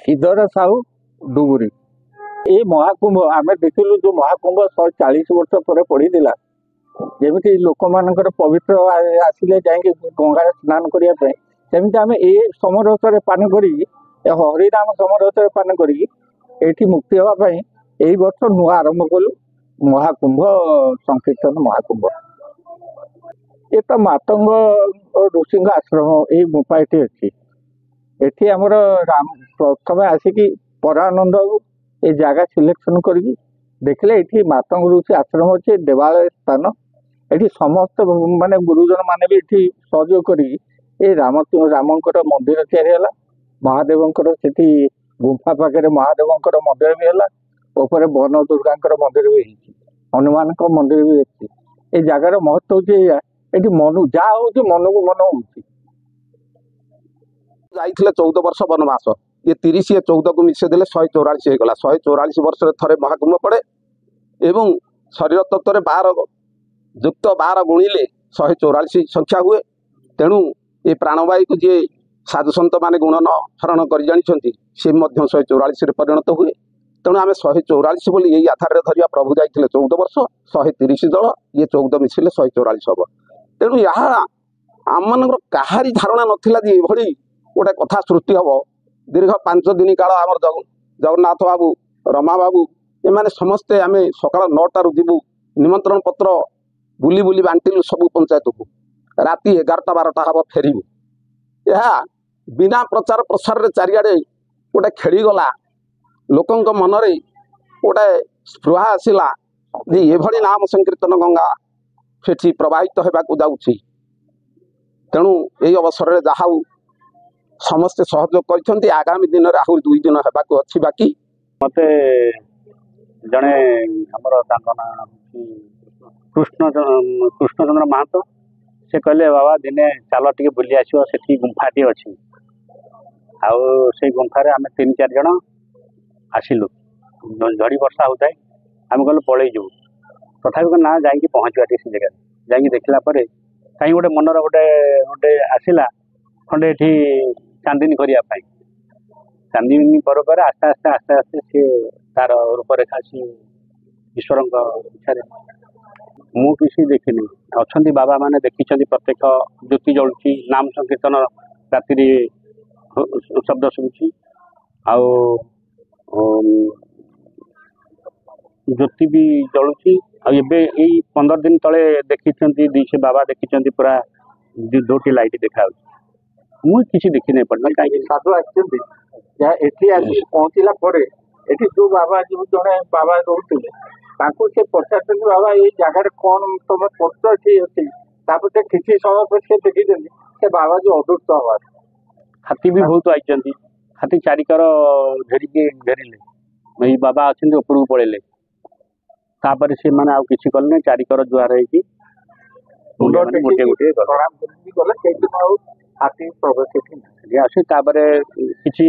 श्रीधर साहू डुगुरी ये महाकुंभ आम देखिलु जो महाकुंभ 140 वर्ष पर पड़ा जमी लोक मानकर पवित्र आसिले जाए गंगा स्नान करने सेमती आम ए समरस पान कर हरिनाम समरस पान कर मुक्ति हाँपाई यही वर्ष नुआ आरंभ कलु महाकुंभ संकीर्तन महाकुंभ। ये तो मातंग ऋषि आश्रम यही गुफाटी अच्छी एठी आमर प्रथम आसिकी परानंद ये जगह सिलेक्शन करके देखले ये मातंग ऋषि आश्रम अच्छे देवालय स्थान ये समस्त माने गुरुजन माने भी ये सहयोग कर रामकर मंदिर या महादेवंकर से गुंफा पाखे महादेवंकर मंदिर भी है ऊपर वन दुर्गा मंदिर भी हनुमान मंदिर भी अच्छी ये जगार महत्व होती ये मनु जहाँ हूँ मन को मन हो जाइए 14 वर्ष वनवास ये 30 ये 14 को मिसेदे 144 होगा 144 वर्ष थे महाकुंभ पड़े एवं शरीर तत्व 12 युक्त 12 गुणिले 144 संख्या हुए। तेणु ये प्राणवायु को जी साधु सत मैंने गुणन हरण कर जानी सी 144 परिणत हुए। तेणु आम 144 बोली यही आधार धरिया प्रभु जाइए 14 वर्ष 130 दल ये 14 मिसिले 144 हम। तेणु यहाँ आम मान कहारी धारणा नाला ये गोटे कथा सृष्टि हम दीर्घ 5 दिन काल आम जगन्नाथ बाबू रमा बाबू एम समस्ते आम सका 9टारू जीवु निमंत्रण पत्र बुली बुली बांटिलु सब पंचायत को राति 11टा 12टा हम फेरबू यह बिना प्रचार प्रसार चारिआडे गोटे खेलीगला लोकंक मनरे गोटे स्पृहा आसला ये नाम संकीर्तन गंगा से प्रवाहित होगाकू जाऊँगी। तेणु यही अवसर में जहाँ समस्ते सहयोग कर आगामी दिन में आहरी 2 दिन होगाकू अच्छी बाकी मते जड़े आमर कृष्णचंद्र महातो से कहले बाबा दिने चल टे बुली आसो से गुंफाटी अच्छी गुंफार आम 3-4 जन आसिलु झड़ी वर्षा होता है आम कहलु पलि जाऊ तथापि ना जा पहुँचवा से जगह जा देखला कहीं गोटे मनर गोटे गोटे आसला खंडे ये चांदनी करने चांदनी पर आस्ते आस्ते आस्ते आस्ते सी तार रूपरेखा सी ईश्वर इच्छा मु किसी देखनी अच्छा बाबा मैंने देखी प्रत्येक ज्योति जलुची नाम संकीर्तन राति शब्द शुभुची ज्योति भी जलुची आबे 15 दिन तले देखी से बाबा देखी पूरा 2टी लाइट देखा मुझे किसी देखी नहीं पड़ना कहीं साधु आसी पहुँचला जो बाबा जो जड़े बाबा रोते से पचार बाबा ये जगार कौन तुम पड़े अच्छी किसी समय पर से देखी से बाबा जो अदृत हवा हाथी भी बहुत आई हाथी चारिकर घेरिले बाबा अच्छे उपरକୁ पड़ेले तापर से मैंने आउ किसी कले चारिकर जुआर हाथी प्रवेश आसी किसी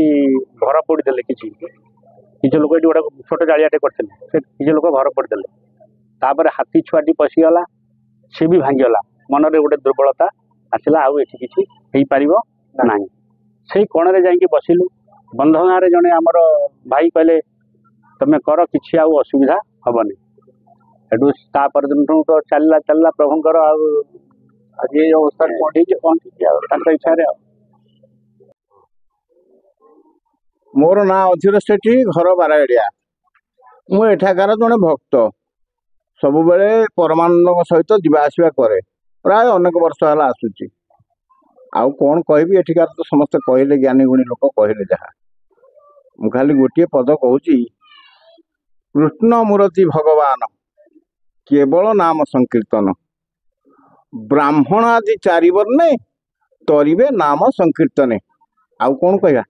घर पोड़देले किसी लोग ये गोटे छोट जाड़ियाटे करते किसी लोग घर पोड़देले तापर हाथी छुआटी पशिगला सी भी भांगीगला मन में गोटे दुर्बलता आसला आउ ये किसी हो पार ना से कण में जा बसिलु बंध गाँव जड़े आमर भाई कहले तुम कर कि असुविधा हेनी एटू तापर दिन तो चलला चलला प्रभुंर आज ये अवस्था पहुँची इच्छा मोर ना अधीर सेठी घर बाराएड़िया मुठाकार जड़े भक्त सब बेले परमानंद सहित जावासवा करे प्राय अनेक वर्ष है आसूची आउ कौन कहबी एठिकार तो समस्ते कहले ज्ञानी गुणी लोक कहले जहाँ मु खाली गोटे पद कहूँ कृष्ण मूर्ति भगवान केवल नाम संकीर्तन ब्राह्मण आदि 4 वर्णे तरीबे नाम संकीर्तने आउ कौन कहवा।